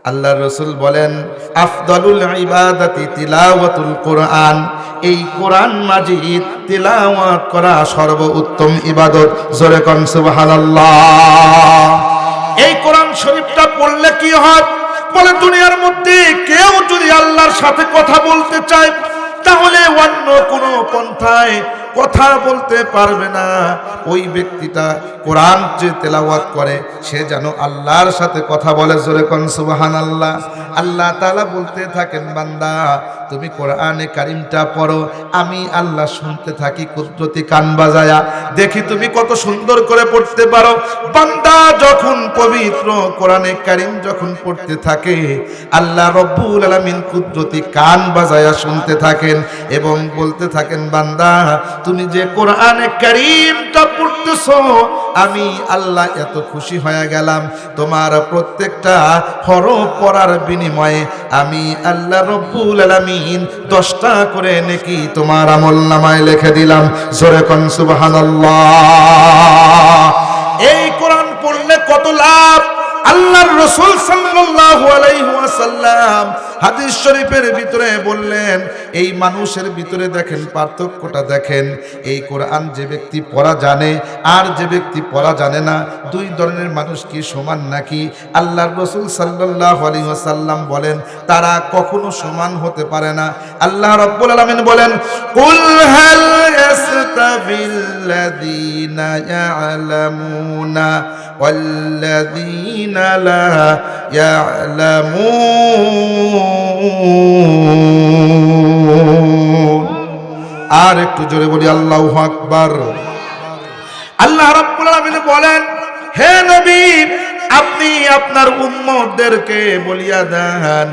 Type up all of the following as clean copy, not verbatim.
আল্লাহর রাসূল বলেন আফদালুল ইবাদাতি তিলাওয়াতুল কোরআন, এই কোরআন মাজিদ তিলাওয়াত করা সর্বোত্তম ইবাদত। জোরে কোন সুবহানাল্লাহ। এই কোরআন শরীফটা পড়লে কি হয়? বলে দুনিয়ার মধ্যে কেউ যদি আল্লাহর সাথে কথা বলতে চায় তাহলে অন্য কোনো পন্থায় কথা বলতে পারবে না। ওই ব্যক্তিটা কোরআন যে তেলাওয়াত করে সে যেন আল্লাহর সাথে কথা বলে। জোরে কোন সুবহানাল্লাহ। আল্লাহ তাআলা বলতে থাকেন, বান্দা তুমি কোরআনে কারিমটা পড়ো, আমি আল্লাহ শুনতে থাকি কুদরতি কান বাজায়া, দেখি তুমি কত সুন্দর করে পড়তে পারো। বান্দা যখন পবিত্র কোরআনে কারিম যখন পড়তে থাকে আল্লাহ রব্বুল আলামিন কুদরতি কান বাজায়া শুনতে থাকেন এবং বলতে থাকেন, বান্দা তুমি যে কোরআনে কারিমটা পড়তেছো আমি আল্লাহ এত খুশি হয়ে গেলাম, তোমার প্রত্যেকটা হরফ পড়ার বিনিময়ে আমি আল্লাহ রব্বুল আলামিন 10টা করে নেকি তোমার আমলনামায় লিখে দিলাম। জোরে কোন সুবহানাল্লাহ। এই কোরআন পড়লে কত লাভ! আল্লাহর রাসূল সাল্লাল্লাহু আলাইহি ওয়াসাল্লাম হাদিস শরীফের ভিতরে বললেন, এই মানুষের ভিতরে দেখেন পার্থক্যটা দেখেন, এই কোরআন যে ব্যক্তি পড়া জানে আর যে ব্যক্তি পড়া জানে না, দুই ধরনের মানুষ কি সমান নাকি? আল্লাহর রাসূল সাল্লাল্লাহু আলাইহি ওয়াসাল্লাম বলেন তারা কখনো সমান হতে পারে না। আল্লাহ রাব্বুল আলামিন বলেন, কুল হাল ইয়াস্তাবিল্লাযীনা ইয়ালামুনা ওয়াল্লাযীনা লা ইয়ালামুন। আর একটু জোরে বলি আল্লাহু আকবার। আল্লাহ রাব্বুল আলামিন বলেন, হে নবী আপনি আপনার উম্মতদেরকে বলিয়া দেন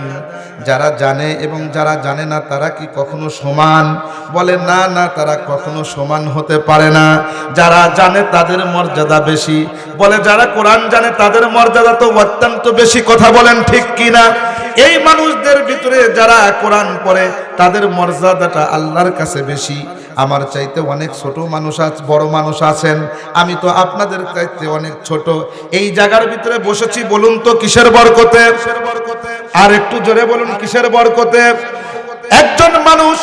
যারা জানে এবং যারা জানে না তারা কি কখনো সমান? বলে না না, তারা কখনো সমান হতে পারে না। যারা জানে তাদের মর্যাদা বেশি। বলে যারা কোরআন জানে তাদের মর্যাদা তো অত্যন্ত বেশি। কথা বলেন ঠিক কিনা? এই মানুষদের ভিতরে যারা কোরআন পড়ে তাদের মর্যাদাটা আল্লাহর কাছে বেশি। আমার চাইতে অনেক ছোট মানুষ আছে, বড় মানুষ আছেন, আমি তো আপনাদের চাইতে অনেক ছোট। এই জায়গার ভিতরে বসেছি, বলুন তো কিসের বরকতে? আর একটু জোরে বলুন কিসের বরকতে? একজন মানুষ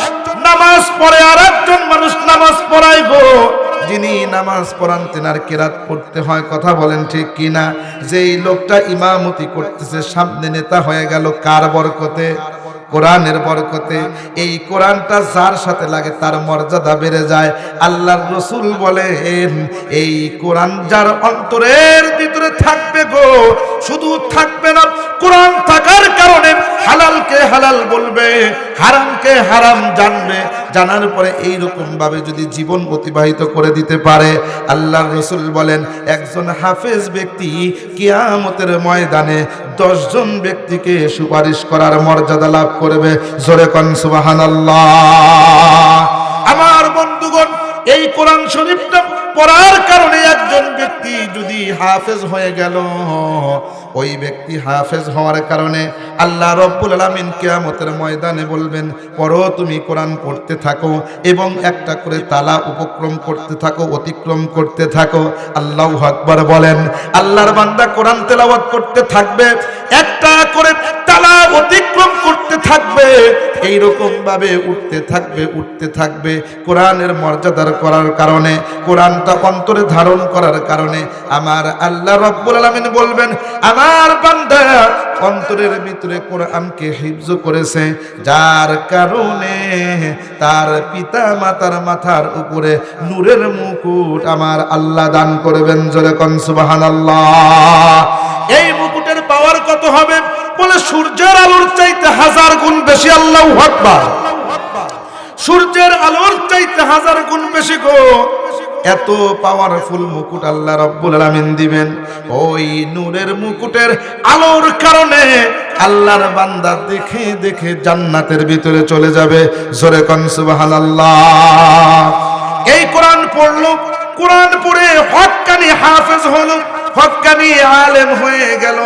নামাজ পড়ে আর একজন মানুষ নামাজ পড়ায় গো। যিনি নামাজ পড়ান তেনার কিরাত পড়তে হয়। কথা বলেন ঠিক কিনা? যেই লোকটা ইমামতি করতেছে সামনে নেতা হয়ে গেল কার বরকতে? কোরআনের বরকতে। এই কোরআনটা যার সাথে লাগে তার মর্যাদা বেড়ে যায়। আল্লাহর রাসূল বলেন এই কোরআন যার অন্তরের ভিতরে থাকবে গো, শুধু থাকবে না, কোরআন থাকার কারণে হালালকে হালাল বলবে, হারামকে হারাম জানবে। জানার পরে এইরকম ভাবে যদি জীবন অতিবাহিত করে দিতে পারে, আল্লাহর রাসূল বলেন একজন হাফেজ ব্যক্তি কিয়ামতের ময়দানে 10 জন ব্যক্তিকে সুপারিশ করার মর্যাদা লাভ করবে। জোরে কোন সুবহানাল্লাহ। আমার বন্ধুগণ, এই কোরআন শরীফটা পড়ার কারণে একজন ব্যক্তি যদি হাফেজ হয়ে গেল, ওই ব্যক্তি হাফেজ হওয়ার কারণে আল্লাহ রব্বুল আলামিন কিয়ামতের ময়দানে বলবেন পড়ো, তুমি কোরআন পড়তে থাকো এবং একটা করে তালা উপক্রম করতে থাকো, অতিক্রম করতে থাকো। আল্লাহু আকবার বলেন। আল্লাহর বান্দা কোরআন তেলাওয়াত করতে থাকবে, একটা করে তালা অতিক্রম করতে থাকবে, এইরকম ভাবে উঠতে থাকবে উঠতে থাকবে। কোরআনের মর্যাদার করার কারণে, কোরআনটা অন্তরে ধারণ করার কারণে আমার আল্লাহ রাব্বুল আলামিন বলবেন আমার বান্দা অন্তরের ভিতরে কোরআনকে হিফজ করেছে, যার কারণে তার পিতা মাতার মাথার উপরে নূরের মুকুট আমার আল্লাহ দান করবেন। জোরে কোন সুবহানাল্লাহ। এই মুকুটের পাওয়ার কত হবে? বলে সূর্যের আলোর চাইতে 1000 গুণ বেশি। আল্লাহু আকবার। সূর্যের আলোর চাইতে 1000 গুণ বেশি গো। এত পাওয়ারফুল মুকুট আল্লাহ রাব্বুল আলামিন দিবেন। ওই নূরের মুকুটের আলোর কারণে আল্লাহর বান্দা দেখে দেখে জান্নাতের ভিতরে চলে যাবে। জোরে কোন সুবহানাল্লাহ। এই কোরআন পড়লো, কোরআন পড়ে হক্কানি হাফেজ হলো, হক্কানি আলেম হয়ে গেল।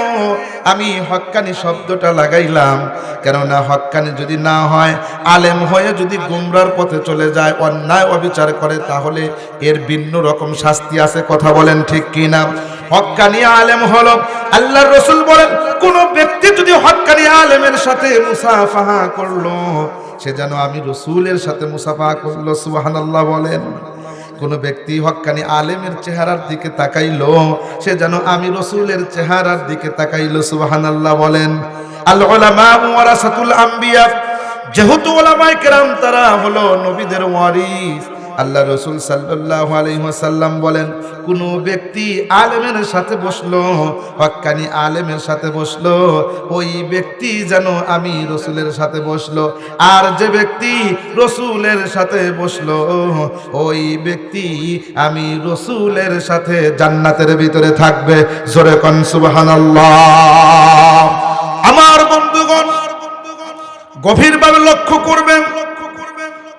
আমি হক্কানি শব্দটা লাগাইলাম কেননা হক্কানি যদি না হয়, আলেম হয়ে যদি গুমরার পথে চলে যায়, অন্যায় অবিচার করে, তাহলে এর ভিন্ন রকম শাস্তি আছে। কথা বলেন ঠিক কিনা? হক্কানি আলেম হলো, আল্লাহর রাসূল বলেন কোন ব্যক্তি যদি আলেমের সাথে মুসাফাহা করলো, সে যেন আমি রসুলের সাথে মুসাফাহা করলো। সুবহানাল্লাহ বলেন। কোন ব্যক্তি হক্কানি আলেমের চেহারার দিকে তাকাইলো, সে যেন আমি রসুলের চেহারার দিকে তাকাইলো। সুবহানাল্লাহ বলেন। আল উলামা ওয়ারাসাতুল আম্বিয়া, যেহেতু উলামায়ে কেরাম তারা হলো নবীদের ওয়ারিস, আল্লাহ রসুল সাল্লাল্লাহু আলাইহি ওয়াসাল্লাম বলেন, কোন ব্যক্তি আলেমের সাথে বসলো, হক্কানি আলেমের সাথে বসলো, ওই ব্যক্তি যেন আমি রসুলের সাথে বসলো। আর যে ব্যক্তি রসুলের সাথে বসলো, ওই ব্যক্তি আমি রসুলের সাথে জান্নাতের ভিতরে থাকবে। জোরে কোন সুবহানাল্লাহ। আমার বন্ধুগণ, গভীরভাবে লক্ষ্য করবেন,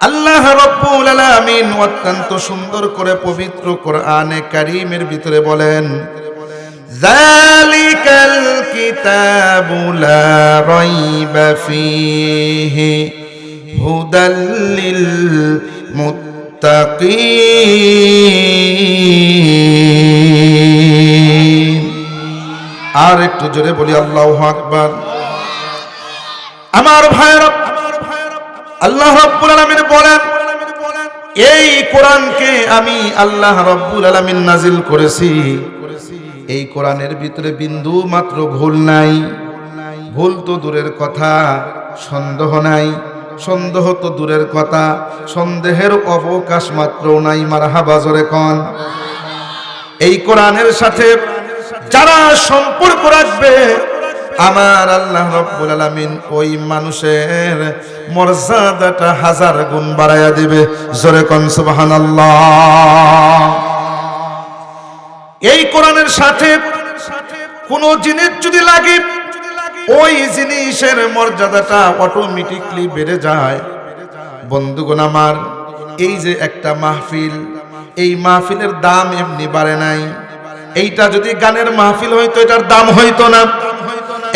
আল্লাহ রাব্বুল আলামিন অত্যন্ত সুন্দর করে পবিত্র কোরআনে কারীমের ভিতরে বলেন, যালিকাল কিতাবু লা রাইবা ফীহি হুদাল লিল মুত্তাকিন। আর একটু জোরে বলি আল্লাহু আকবার। আমার ভাইরা, আল্লাহ রাব্বুল আলামিন বলেন, এই কোরআনকে আমি আল্লাহ রাব্বুল আলামিন নাজিল করেছি, এই কোরআনের ভিতরে বিন্দু মাত্র ভুল নাই। ভুল তো দূরের কথা, সন্দেহ নাই। সন্দেহ তো দূরের কথা, সন্দেহের অবকাশ মাত্র নাই। মারহাবা, জোরে কোন। এই কোরআনের সাথে যারা সম্পর্ক রাখবে, আমার আল্লাহ রাব্বুল আলামিন ওই মানুষের মর্যাদাটা 1000 গুণ বাড়ায়া দিবে। জোরে কোন সুবহানাল্লাহ। এই কোরআনের সাথে কোন জিনিস যদি লাগে, ওই জিনিসের মর্যাদাটা অটোমেটিকলি বেড়ে যায়। বন্ধুগণ আমার, এই যে একটা মাহফিল, এই মাহফিলের দাম এমনি বাড়ে নাই। এইটা যদি গানের মাহফিল হইতো, এটার দাম হইতো না।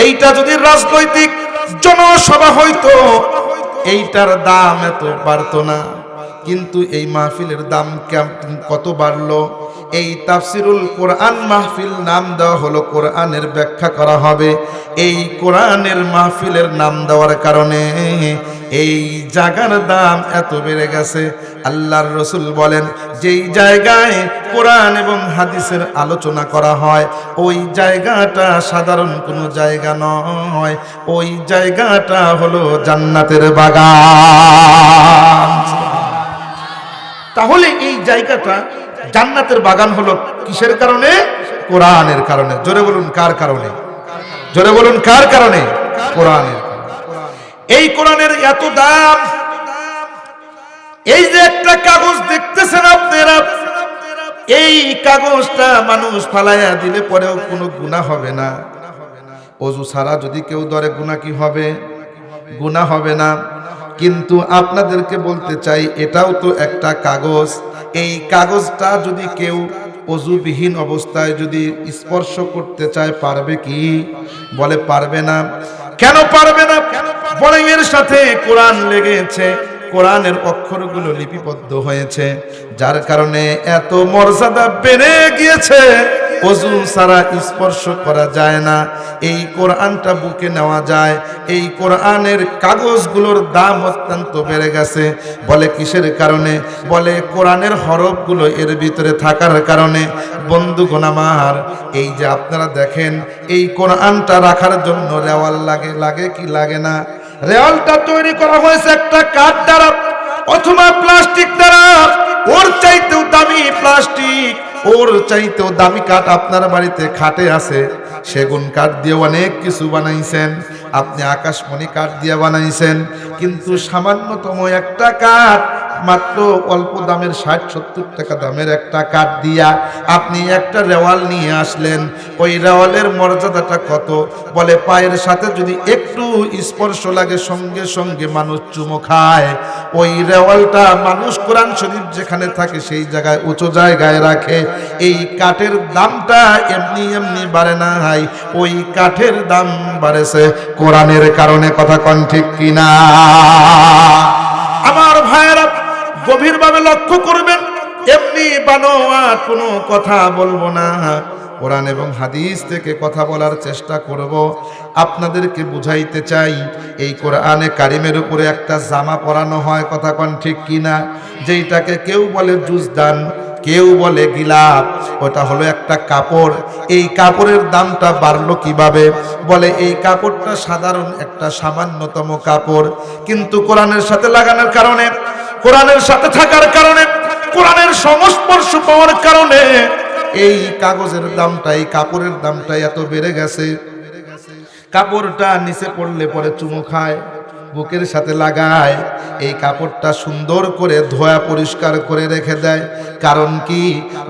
এইটা যদি রাজনৈতিক জনসভা হইতো, এইটার দাম এত বাড়তো না। কিন্তু এই মাহফিলের দাম কত বাড়লো? এই তাফসিরুল কোরআন মাহফিল নাম দেওয়া হলো, কোরআনের ব্যাখ্যা করা হবে। এই কোরআনের মাহফিলের নাম দেওয়ার কারণে এই জায়গার দাম এত বেড়ে গেছে। আল্লাহর রসুল বলেন, যেই জায়গায় কোরআন এবং হাদিসের আলোচনা করা হয়, ওই জায়গাটা সাধারণ কোনো জায়গা নয়, ওই জায়গাটা হলো জান্নাতের বাগান। তাহলে এই জায়গাটা জান্নাতের বাগান হলো কিসের কারণে? কোরআনের কারণে। জোরে বলুন কার কারণে? জোরে বলুন কার কারণে? কোরআনের। এই কোরআনের এত দাম। এই যে একটা কাগজ দেখতেছেন আপনারা, এই কাগজটা মানুষ ফালাইয়া দিলে পরেও কোনো গুনাহ হবে না। ওযু ছাড়া যদি কেউ ধরে গুনাহ কি হবে? গুনাহ হবে না। কিন্তু আপনাদেরকে বলতে চাই, এটাও তো একটা কাগজ। এই কাগজটা যদি কেউ ওযুবিহীন অবস্থায় যদি স্পর্শ করতে চায়, পারবে কি? বলে পারবে না। কেন পারবে না? বলে এর সাথে কোরআন লেগেছে, কোরআনের অক্ষরগুলো লিপিবদ্ধ হয়েছে, যার কারণে এত মর্যাদা বেড়ে গিয়েছে। ওযু ছাড়া স্পর্শ করা যায় না, এই কোরআনটা বুকে নেওয়া যায়। এই কোরআনের কাগজগুলোর দাম অত্যন্ত বেড়ে গেছে। বলে কিসের কারণে? বলে কোরআনের হরফগুলো এর ভিতরে থাকার কারণে। বন্ধুগণ আমার, এই যে আপনারা দেখেন, এই কোরআনটা রাখার জন্য রেওয়াল লাগে, লাগে কি লাগে না? রেওয়ালটা তৈরি করা হয়েছে একটা কাঠ দ্বারা অথবা প্লাস্টিক দ্বারা। ওর চাইতেও দামি প্লাস্টিক, ওর চাইতেও দামি কাঠ আপনার বাড়িতে খাটে আছে। সেগুন কাঠ দিয়ে অনেক কিছু বানাইছেন, আপনি আকাশমণি কাঠ দিয়ে বানাইছেন, কিন্তু সামান্যতম একটা কাঠ, মাত্র অল্প দামের 60-70 টাকা দামের একটা কাঠ দিয়া আপনি একটা রেওয়াল নিয়ে আসলেন। ওই রেওয়ালের মর্যাদাটা কত? বলে পায়ের সাথে যদি একটু স্পর্শ লাগে, সঙ্গে সঙ্গে মানুষ চুমো খায়। ওই রেওয়ালটা মানুষ কোরআন শরীফ যেখানে থাকে সেই জায়গায়, উঁচু জায়গায় রাখে। এই কাঠের দামটা এমনি এমনি বাড়ে না, ওই কাঠের দাম বাড়েছে কোরআনের কারণে। কথা কোন ঠিক কিনা? আমার ভাইয়েরা, গভীরভাবে লক্ষ্য করবেন। এমনি বানোয়াট কোনো কথা বলবো না। কোরআন এবং হাদিস থেকে কথা বলার চেষ্টা করব। আপনাদেরকে বুঝাইতে চাই, এই কোরআনে কারিমের উপরে একটা জামা পরানো হয়, কথা কোন ঠিক কিনা, যেইটাকে কেউ বলে জুজদান, কেউ বলে গিলাপ। ওটা হলো একটা কাপড়। এই কাপড়ের দামটা বাড়লো কিভাবে? বলে এই কাপড়টা সাধারণ একটা সামান্যতম কাপড়, কিন্তু কোরআনের সাথে লাগানোর কারণে, কোরআনের সাথে থাকার কারণে, কোরআনের সংস্পর্শ পাওয়ার কারণে এই কাগজের দামটা, এই কাপড়ের দামটা এত বেড়ে গেছে। কাপড়টা নিচে পড়লে পরে চুমু খায়, বুকের সাথে লাগায়, এই কাপড়টা সুন্দর করে ধোয়া পরিষ্কার করে রেখে দেয়। কারণ কি?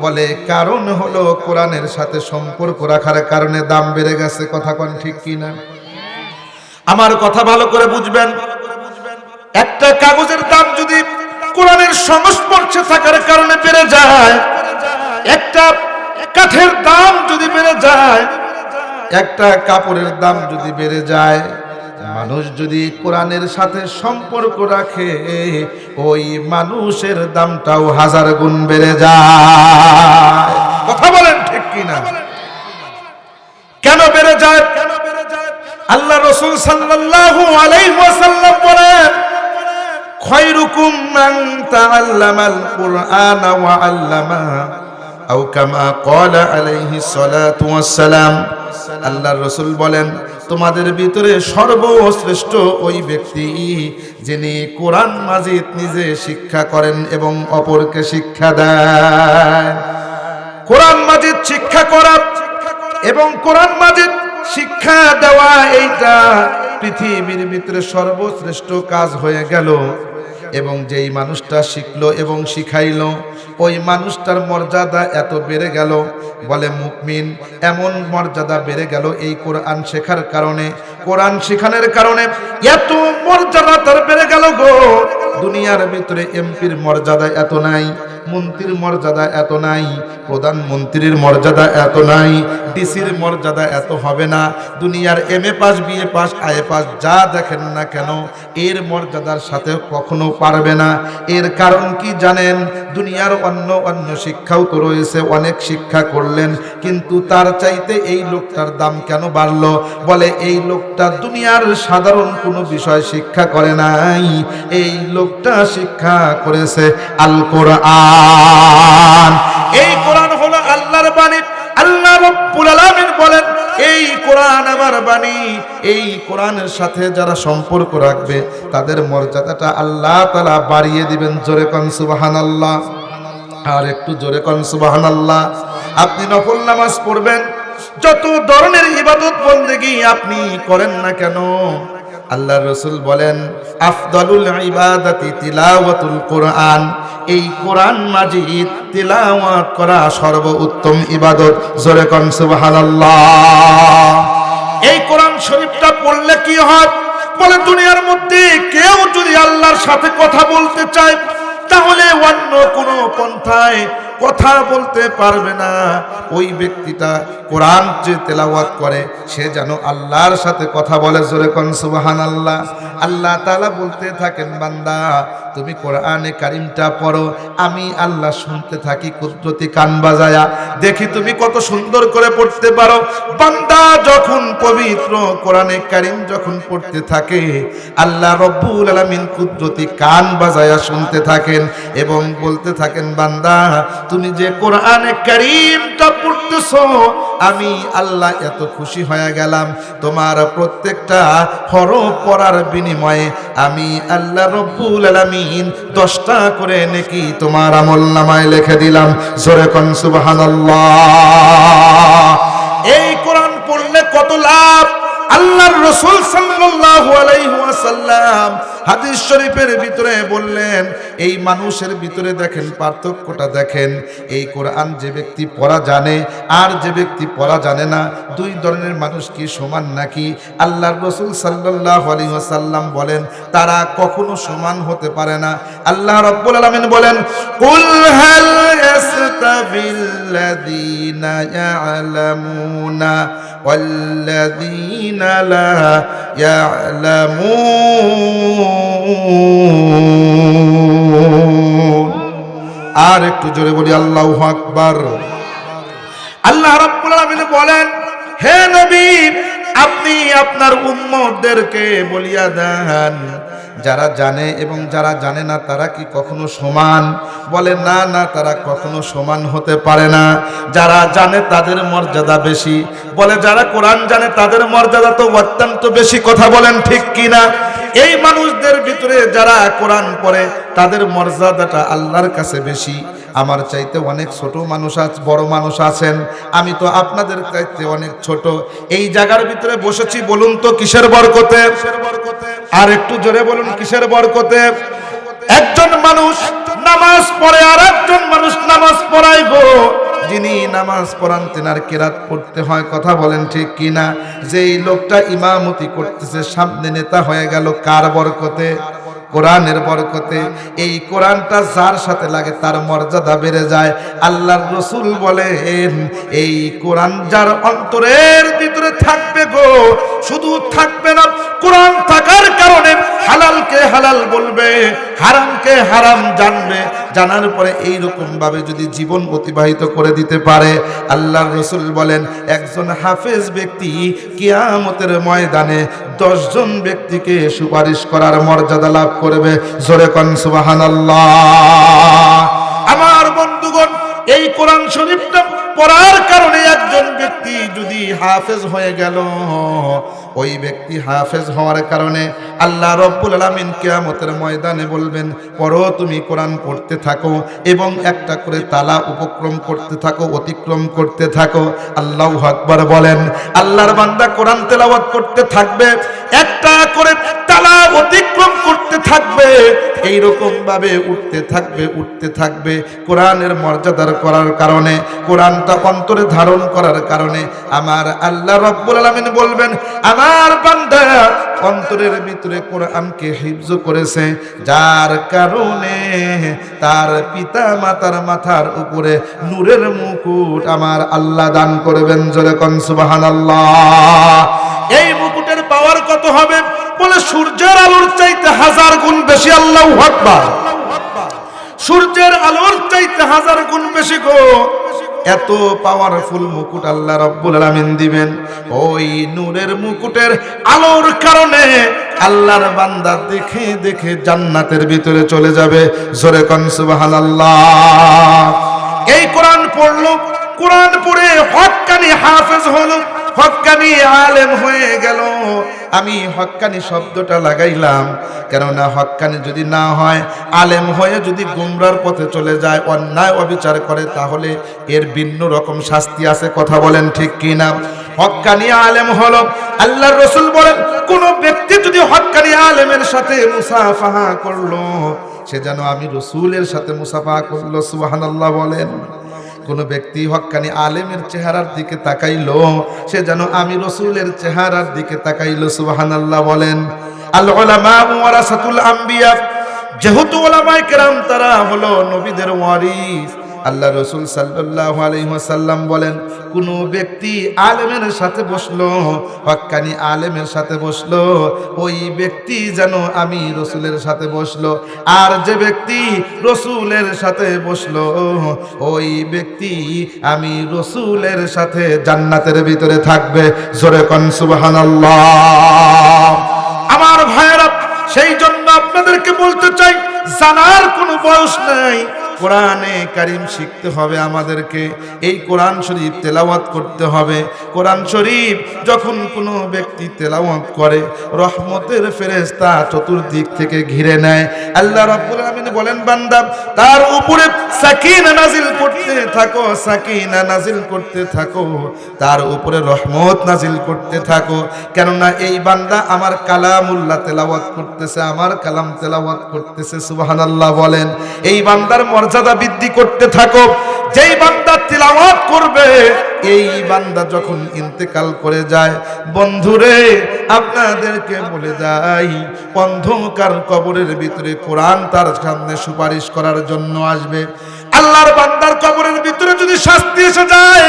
বলে কারণ হলো কোরআনের সাথে সম্পর্ক রাখার কারণে দাম বেড়ে গেছে, কথা কোন ঠিক কিনা? আমার কথা ভালো করে বুঝবেন। একটা কাগজের দাম যদি কোরআনের সংস্পর্শে থাকার কারণে বেড়ে যায়, একটা কাঠের দাম যদি বেড়ে যায়, একটা কাপড়ের দাম যদি বেড়ে যায়, মানুষ যদি কোরআনের সাথে সম্পর্ক রাখে, ওই মানুষের দামটাও 1000 গুণ বেড়ে যায়। কথা বলেন ঠিক কিনা? কেন বেড়ে যায়? আল্লাহ রাসূল সাল্লাল্লাহু আলাইহি ওয়াসাল্লাম বলেন, খায়রুকুম মান তাআল্লামাল কুরআনা ওয়া আল্লামা, আও কামা ক্বালা আলাইহি সালাতু ওয়াসসালাম। আল্লাহর রাসূল বলেন, তোমাদের ভিতরে সর্বশ্রেষ্ঠ ওই ব্যক্তি যিনি কোরআন মাজিদ নিজে শিক্ষা করেন এবং অপরকে শিক্ষা দেন। কোরআন মাজিদ শিক্ষা করা এবং কোরআন মাজিদ শিক্ষা দেওয়া, এইটা পৃথিবীর ভিতরে সর্বশ্রেষ্ঠ কাজ হয়ে গেল। এবং যেই মানুষটা শিখলো এবং শিখাইলো, ওই মানুষটার মর্যাদা এত বেড়ে গেল, বলে মুমিন এমন মর্যাদা বেড়ে গেল এই কোরআন শেখার কারণে, কোরআন শিখানোর কারণে এত মর্যাদা তার বেড়ে গেল গো। দুনিয়ার ভিতরে এমপির মর্যাদা এত নাই, মন্ত্রীর মর্যাদা এত নাই, প্রধানমন্ত্রীর মর্যাদা এত নাই, ডিসির মর্যাদা এত হবে না। দুনিয়ার MA pass, BA pass, IA pass যা দেখেন না কেন, এর মর্যাদার সাথে কখনো পারবে না। এর কারণ কি জানেন? দুনিয়ার অন্য অন্য শিক্ষাও তো রয়েছে, অনেক শিক্ষা করলেন, কিন্তু তার চাইতে এই লোকটার দাম কেন বাড়লো? বলে এই লোকটা দুনিয়ার সাধারণ কোনো বিষয় শিক্ষা করে নাই, এই লোকটা শিক্ষা করেছে আল কোরআন। এই কোরআন হলো আল্লাহর বাণী। আল্লাহ রাব্বুল আলামিন বলেন, এই কোরআন আমার বাণী, এই কোরআনের সাথে যারা সম্পর্ক রাখবে তাদের মর্যাদাটা আল্লাহ তাআলা বাড়িয়ে দিবেন। জোরে কোন সুবহানাল্লাহ, আর একটু জোরে কোন সুবহানাল্লাহ। আপনি নফল নামাজ পড়বেন, যত ধরনের ইবাদত বন্দেগী আপনি করেন না কেন, আল্লাহর রাসূল বলেন আফদালুল ইবাদাতি তিলাওয়াতুল কোরআন, এই কোরআন মাজিদ তিলাওয়াত করা সর্বোত্তম ইবাদত। জোরে কোন সুবহানাল্লাহ। এই কোরআন শরীফটা পড়লে কি হয়? বলে দুনিয়ার মধ্যে কেউ যদি আল্লাহর সাথে কথা বলতে চায়, তাহলে অন্য কোনো পন্থায় কথা বলতে পারবে না। ওই ব্যক্তিটা কোরআন যে তেলাওয়াত করে, সে যেন আল্লাহর সাথে কথা বলে। জোরে কোন সুবহানাল্লাহ। আল্লাহ তাআলা বলতে থাকেন, বান্দা তুমি কোরআনে কারিমটা পড়ো, আমি আল্লাহ শুনতে থাকি কুদরতি কান বাজায়া, দেখি তুমি কত সুন্দর করে পড়তে পারো। বান্দা যখন পবিত্র কোরআনে কারিম যখন পড়তে থাকে, আল্লাহ রব্বুল আলামিন কুদরতি কান বাজায়া শুনতে থাকেন এবং বলতে থাকেন, বান্দা তুমি যে কোরআনে কারিমটা পড়তেছো, আমি আল্লাহ এত খুশি হয়ে গেলাম, তোমার প্রত্যেকটা হরফ পড়ার বিনিময়ে আমি আল্লাহ রব্বুল আলামিন 10টা করে নেকি তোমার আমলনামায় লিখে দিলাম। জোরে কোন সুবহানাল্লাহ। এই কোরআন পড়লে কত লাভ! আল্লাহর রাসূল সাল্লাল্লাহু আলাইহি ওয়াসাল্লাম হাদিস শরীফের ভিতরে বললেন, এই মানুষের ভিতরে দেখেন পার্থক্যটা দেখেন। এই কোরআন যে ব্যক্তি পড়া জানে আর যে ব্যক্তি পড়া জানে না, দুই ধরনের মানুষ কি সমান নাকি? আল্লাহর রাসূল সাল্লাল্লাহু আলাইহি ওয়াসাল্লাম বলেন, তারা কখনো সমান হতে পারে না। আল্লাহ রাব্বুল আলামিন বলেন, কুল হাল ইয়াস্তাবিল্লাযীনা ইয়ালামুনা ওয়াল্লাযীনা লা ইয়ালামুন। আর একটু জোরে বলি আল্লাহু আকবার। আল্লাহ রাব্বুল রাব্বুল আলামিন বলেন, হে নবী, আপনি আপনার উম্মতদেরকে বলিয়া দেন, যারা জানে এবং যারা জানে না তারা কি কখনো সমান? বলে না, না, তারা কখনো সমান হতে পারে না। যারা জানে তাদের মর্যাদা বেশি। বলে যারা কোরআন জানে তাদের মর্যাদা তো অত্যন্ত বেশি। কথা বলেন ঠিক কিনা? এই মানুষদের ভিতরে যারা কোরআন পড়ে তাদের মর্যাদাটা আল্লাহর কাছে বেশি। আমার চাইতে অনেক ছোট মানুষ আছে, বড় মানুষ আছেন, আমি তো আপনাদের চাইতে অনেক ছোট। এই জায়গার ভিতরে বসেছি, বলুন তো কিসের বরকতে? আর একটু জোরে বলুন, কিসের বরকতে? একজন মানুষ নামাজ পড়ে আর একজন মানুষ নামাজ পড়ায় গো। যিনি নামাজ পড়ান তেনার কেরাত পড়তে হয়। কথা বলেন ঠিক কিনা? যেই লোকটা ইমামতি করতেছে সামনে নেতা হয়ে গেল কার বরকতে? কোরআনের বরকতে। এই কোরআনটা যার সাথে লাগে তার মর্যাদা বেড়ে যায়। আল্লাহর রাসূল বলেন, এই কোরআন যার অন্তরের ভিতরে থাকবে গো, শুধু থাকবে না, কোরআন থাকার কারণে হালালকে হালাল বলবে, হারামকে হারাম জানবে। জানার পরে এইরকম ভাবে যদি জীবন অতিবাহিত করে দিতে পারে, আল্লাহর রাসূল বলেন একজন হাফেজ ব্যক্তি কিয়ামতের ময়দানে 10 জন ব্যক্তিকে সুপারিশ করার মর্যাদা লাভ করবে। জোরে কোন সুবহানাল্লাহ। আমার বন্ধুগণ, এই কোরআন শরীফটা পড়ার কারণে একজন ব্যক্তি যদি হাফেজ হয়ে গেল, ওই ব্যক্তি হাফেজ হওয়ার কারণে আল্লাহ রাব্বুল আলামিন কিয়ামতের ময়দানে বলবেন, পড়ো, তুমি কোরআন পড়তে থাকো এবং একটা করে তালা উপক্রম করতে থাকো, অতিক্রম করতে থাকো। আল্লাহু আকবার বলেন। আল্লাহর বান্দা কোরআন তেলাওয়াত করতে থাকবে, একটা করে তালা অতিক্রম করতে থাকবে, এইরকম ভাবে উঠতে থাকবে, উঠতে থাকবে। কোরআনের মর্যাদার করার কারণে, কোরআনটা অন্তরে ধারণ করার কারণে আমার আল্লাহ রাব্বুল আলামিন বলবেন, আমার বান্দা অন্তরের ভিতরে কোরআনকে হিফজ করেছে, যার কারণে তার পিতা মাতার মাথার উপরে নূরের মুকুট আমার আল্লাহ দান করবেন। জোরে কোন সুবহানাল্লাহ। এই মুকুটের পাওয়ার কত হবে? বলে সূর্যের আলোর চাইতে 1000 গুণ বেশি। আল্লাহু আকবার। সূর্যের আলোর চাইতে 1000 গুণ বেশি গো। এত পাওয়ারফুল মুকুট আল্লাহ রাব্বুল আলামিন দিবেন। ওই নূরের মুকুটের আলোর কারণে আল্লাহর বান্দা দেখে দেখে জান্নাতের ভিতরে চলে যাবে। জোরে কোন সুবহানাল্লাহ। এই কোরআন পড়লো, কোরআন পড়ে হক্কানি হাফেজ হলো, হক্কানি আলেম হয়ে গেল। আমি হক্কানি শব্দটা লাগাইলাম কেননা হক্কানি যদি না হয়, আলেম হয়ে যদি গুমরার পথে চলে যায়, অন্যায় অবিচার করে, তাহলে এর ভিন্ন রকম শাস্তি আছে। কথা বলেন ঠিক কিনা? হক্কানি আলেম হলো, আল্লাহর রাসূল বলেন, কোন ব্যক্তি যদি হক্কানি আলেমের সাথে মুসাফাহা করলো, সে যেন আমি রাসূলের সাথে মুসাফাহা করলো। সুবহানাল্লাহ বলেন। কোন ব্যক্তি হক্কানি আলেমের চেহারার দিকে তাকাইলো, সে যেন আমি রাসূলের চেহারার দিকে তাকাইলো। সুবহানাল্লাহ বলেন। আল উলামা ওয়ারাসাতুল আম্বিয়া, যেহেতু উলামায়ে কেরাম তারা হলো নবীদের ওয়ারিস, আল্লাহ রাসূল সাল্লাল্লাহু আলাইহি ওয়াসাল্লাম বলেন, কোন ব্যক্তি আলেমের সাথে বসলো, হক্কানি আলেমের সাথে বসলো, ওই ব্যক্তি যেন আমি রাসূলের সাথে বসলো। আর যে ব্যক্তি রাসূলের সাথে বসলো, ওই ব্যক্তি আমি রাসূলের সাথে জান্নাতের ভিতরে থাকবে। জোরে কোন সুবহানাল্লাহ। আমার ভাইয়েরা, সেই জন্য আপনাদেরকে বলতে চাই, জানার কোনো বয়স নাই। কোরআনে কারিম শিখতে হবে আমাদেরকে, এই কোরআন শরীফ তেলাওয়াত করতে হবে। কোরআন শরীফ যখন কোনো ব্যক্তি তেলাওয়াত করে, রহমতের ফেরেশতা চতুর্দিক থেকে ঘিরে নেয়। আল্লাহ রাব্বুল আলামিন বলেন, বান্দা তার উপরে সাকিনা নাজিল করতে থাকো, সাকিনা নাজিল করতে থাকো, তার উপরে রহমত নাজিল করতে থাকো। কেননা এই বান্দা আমার কালামুল্লাহ তেলাওয়াত করতেছে, আমার কালাম তেলাওয়াত করতেছে। সুবহানাল্লাহ বলেন। এই বান্দার মর্যাদা বৃদ্ধি করতে থাকো। যেই বান্দা তিলাওয়াত করবে, এই বান্দা যখন ইন্তেকাল করে যায়, বন্ধুরে আপনাদেরকে বলে যাই, অন্ধকার কবরের ভিতরে কোরআন তার সামনে সুপারিশ করার জন্য আসবে। আল্লাহর বান্দার কবরের ভিতরে যদি শাস্তি এসে যায়,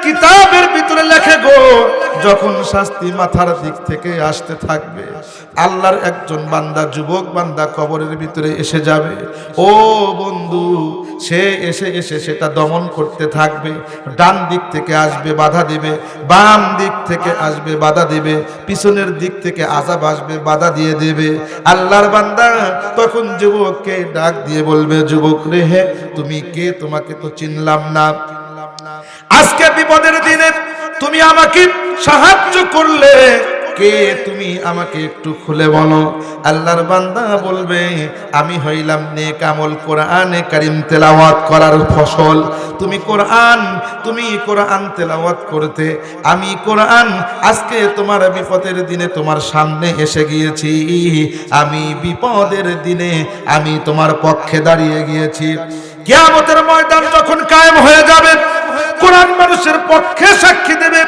কিতাবের ভিতরে লেখে গো, যখন শাস্তি মাথার দিক থেকে আসতে থাকবে, আল্লাহর একজন বান্দা, যুবক বান্দা কবরের ভিতরে এসে যাবে। ও বন্ধু, সে এসে এসে সেটা দমন করতে থাকবে। ডান দিক থেকে আসবে, বাধা দিবে, বাম দিক থেকে আসবে, বাধা দিবে, পিছনের দিক থেকে আযাব আসবে, বাধা দিয়ে দেবে। আল্লাহর বান্দা তখন যুবককে ডাক দিয়ে বলবে, যুবক রে, হে তুমি কে? তোমাকে তো চিনলাম না। আজকে বিপদের দিনে তুমি আমাকে সাহায্য করলে, কে তুমি? আমাকে একটু খুলে বলো। আল্লাহর বান্দা বলবে, আমি হইলাম নেক আমল কোরআনে কারীম তেলাওয়াত করার ফসল। তুমি কোরআন তেলাওয়াত করতে, আমি কোরআন আজকে তোমার বিপদের দিনে তোমার সামনে এসে গিয়েছি। আমি বিপদের দিনে আমি তোমার পক্ষে দাঁড়িয়ে গিয়েছি। কিয়ামতের ময়দান যখন কায়েম হয়ে যাবে, কোরআন মানুষের পক্ষে সাক্ষী দেবে,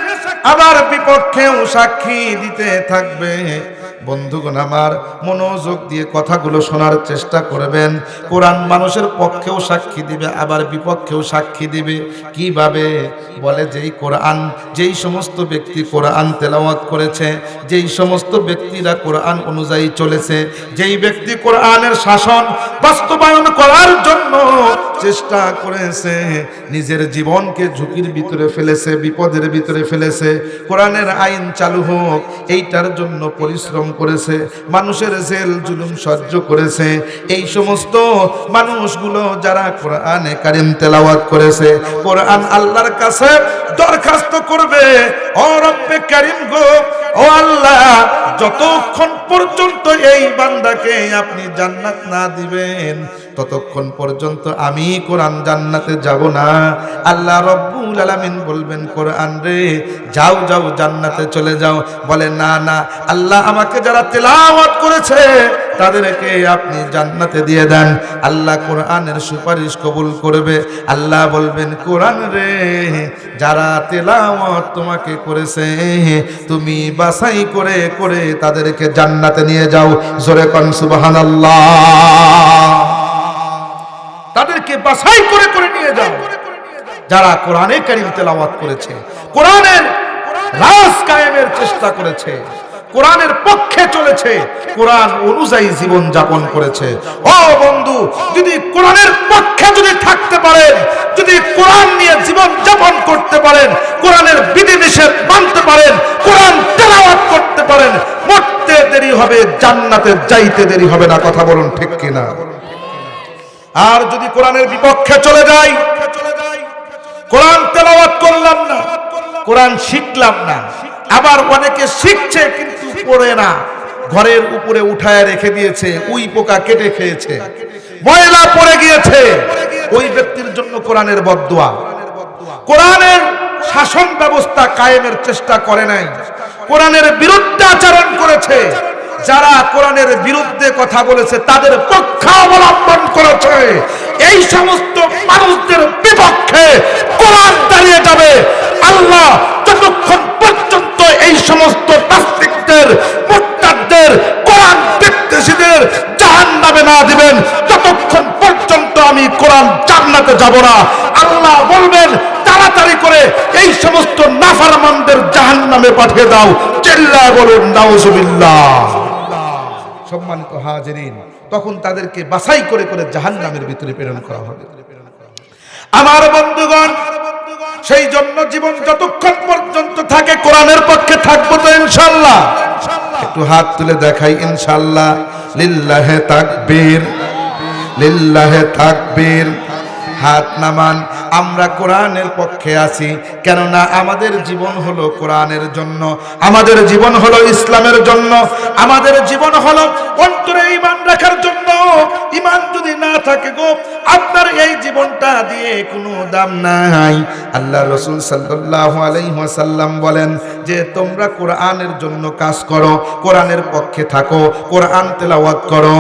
আবার বিপক্ষেও সাক্ষী দিতে থাকবে। বন্ধুগণ আমার, মনোযোগ দিয়ে কথাগুলো শোনার চেষ্টা করবেন। কোরআন মানুষের পক্ষেও সাক্ষী দিবে, আবার বিপক্ষেও সাক্ষী দিবে। কিভাবে? বলে, যেই সমস্ত ব্যক্তি কোরআন তেলাওয়াত করেছে, যেই সমস্ত ব্যক্তিরা কোরআন অনুযায়ী চলেছে, যেই ব্যক্তি কোরআনের শাসন বাস্তবায়ন করার জন্য চেষ্টা করেছে, নিজের জীবনকে ঝুঁকির ভিতরে ফেলেছে, বিপদের ভিতরে ফেলেছে, কোরআনের আইন চালু হোক এইটার জন্য পরিশ্রম করেছে, মানুষের জেল জুলুম সহ্য করেছে, এই সমস্ত মানুষগুলো যারা কোরআনে কারীম তেলাওয়াত করেছে, কোরআন আল্লাহর কাছে দরখাস্ত করবে, ও রব্বে কারীম গো, ও আল্লাহ, যতক্ষণ পর্যন্ত এই বান্দাকে আপনি জান্নাত না দিবেন, ততক্ষণ পর্যন্ত আমি কোরআন জান্নাতে যাব না। আল্লাহ রব্বুল আলামিন বলবেন, কোরআন রে, যাও যাও, জান্নাতে চলে যাও। বলে, না না আল্লাহ, আমাকে যারা তেলাওয়াত করেছে তাদেরকে আপনি জান্নাতে দিয়ে দেন। আল্লাহ কোরআনের সুপারিশ কবুল করবে। আল্লাহ বলবেন, কোরআন রে, যারা তেলাওয়াত তোমাকে করেছে তুমি বাছাই করে করে তাদেরকে জান্নাতে নিয়ে যাও। জোরে কোন সুবহানাল্লাহ। তাদেরকে বাছাই করে করে নিয়ে যাও যারা কোরআনে কারীম তেলাওয়াত করেছে, কোরআনের রাজ কায়েমের চেষ্টা করেছে, কোরআনের পক্ষে চলেছে, কোরআন অনুযায়ী জীবন যাপন করেছে। ও বন্ধু, যদি কোরআনের পক্ষে যদি থাকতে পারেন, যদি কোরআন নিয়ে জীবন যাপন করতে পারেন, কোরআনের বিধিনিষেধ মানতে পারেন, কোরআন তেলাওয়াত করতে পারেন, মরতে দেরি হবে, জান্নাতে যাইতে দেরি হবে না। কথা বলুন ঠিক কিনা? আর যদি কোরআনের বিপক্ষে চলে যাই, কোরআন তেলাওয়াত করলাম না, কোরআন শিখলাম না, আবার অনেকে শিখছে কিন্তু পড়ে না, ঘরের উপরে উঠায় রেখে দিয়েছে, উই পোকা কেটে খেয়েছে, ময়লা পড়ে গিয়েছে, ওই ব্যক্তির জন্য কোরআনের বদদুয়া। কোরআনের শাসন ব্যবস্থা কায়েমের চেষ্টা করে নাই, কোরআনের বিরুদ্ধে আচরণ করেছে। যারা কোরআনের বিরুদ্ধে কথা বলেছে তাদের পক্ষ অবলম্বন করেছে, এই সমস্ত মানুষদের বিপক্ষে কোরআন দাঁড়িয়ে যাবে। আল্লাহ যতক্ষণ পর্যন্ত এই সমস্ত নাস্তিকদের, মুরতাদদের, কোরআন বিদ্বেষীদের জাহান্নামে না দিবেন, ততক্ষণ পর্যন্ত আমি কোরআন জান্নাতে যাব না। আল্লাহ বলবেন, তাড়াতাড়ি করে এই সমস্ত নাফরমানদের জাহান্নামে পাঠিয়ে দাও। চিল্লায় বলুন নাউজুবিল্লাহ। সম্মানিত হাজিরিন, তখন তাদেরকে বাছাই করে করে জাহান্নামের ভিতরে প্রেরণ করা হবে। আমার বন্ধুগণ, সেই জন্য জীবন যতক্ষণ পর্যন্ত থাকে কোরআনের পক্ষে থাকবো তো ইনশাআল্লাহ। একটু হাত তুলে দেখাই ইনশাআল্লাহ। লিল্লাহে তাকবীর, লিল্লাহে তাকবীর। হাত নামান। আমরা কোরআনের পক্ষে আছি, কেননা আমাদের জীবন হলো কোরআনের জন্য, আমাদের জীবন হলো ইসলামের জন্য, আমাদের জীবন হলো অন্তরে ঈমান রাখার জন্য। ঈমান যদি না থাকে গো, আপনার এই জীবনটা দিয়ে কোনো দাম নাই। আল্লাহ রাসূল সাল্লাল্লাহু আলাইহি ওয়াসাল্লাম বলেন যে তোমরা কোরআনের জন্য কাজ করো, কোরআনের পক্ষে থাকো, কোরআন তেলাওয়াত করো,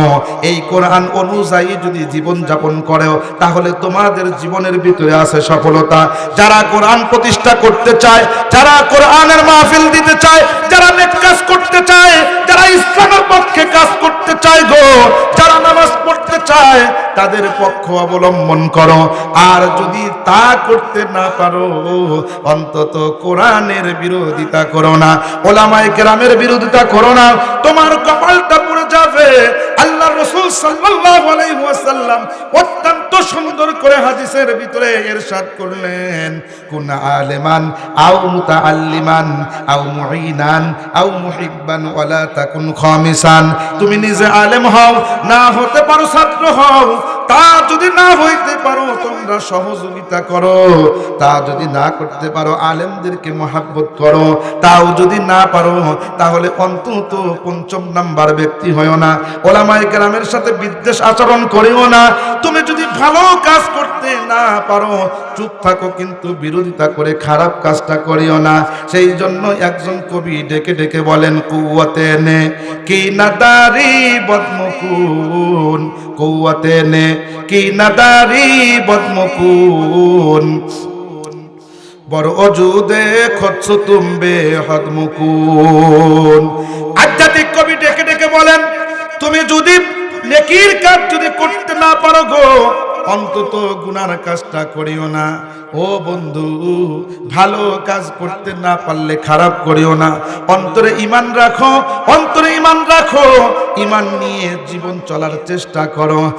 এই কোরআন অনুযায়ী যদি জীবন যাপন করো তাহলে তোমাদের জীবনের ভিতরে আছে সফলতা। যারা কোরআন প্রতিষ্ঠা করতে চায়, যারা কোরআনের মাহফিল দিতে চায়, যারা নেক কাজ করতে চায়, যারা ইসলামের পক্ষে কাজ করতে চায় গো, যারা নামাজ পড়তে চায় তাদের পক্ষ অবলম্বন করো। আর যদি তা করতে না পারো, অন্তত কোরআনের বিরোধিতা করো না, ওলামায়ে কেরামের বিরোধিতা করো না, তোমার কপালটা পুড়ে যাবে। আল্লাহ রাসূল সাল্লাল্লাহু আলাইহি ওয়াসাল্লাম অত্যন্ত সুন্দর করে হাদিসের ভিতরে ইরশাদ করলেন, কুন আলিমান আও মুতাআল্লিমান আও মুঈনান আও মুহিব্বান ওয়ালা তাকুন খামিসান। তুমি নিজে আলেম হও, না হতে পারো ছাত্র হও, তা যদি না হইতে পারো তোমরা সহযোগিতা করো, তা যদি না করতে পারো আলেমদেরকে মহব্বত করো, তাও যদি না পারো তাহলে অন্তত পঞ্চম নাম্বার ব্যক্তি হয়ো না, ওলামায়ে কেরামের সাথে বিদ্বেষ আচরণ করিও না। তুমি যদি ভালো কাজ করতে না পারো চুপ থাকো, কিন্তু বিরোধিতা করে খারাপ কাজটা করিও না। সেই জন্য একজন কবি ডেকে ডেকে বলেন, কুওয়াতে নে কি নাদারি বদমকুন, কুওয়াতে নে কি নাদারি বদমকুন, বড় অজুদে খচ্ছ তুমবে হদমকুন। আধ্যাত্মিক কবি ডেকে ডেকে বলেন, তুমি যদি নেকির কাজ যদি করতে না পারো গো, অন্তত গুনার কাজটা করিও না। ও বন্ধু, ভালো কাজ করতে না পারলে খারাপ করিও না। অন্তরে ঈমান রাখো, অন্তরে ঈমান রাখো, ঈমান নিয়ে জীবন চলার চেষ্টা করো।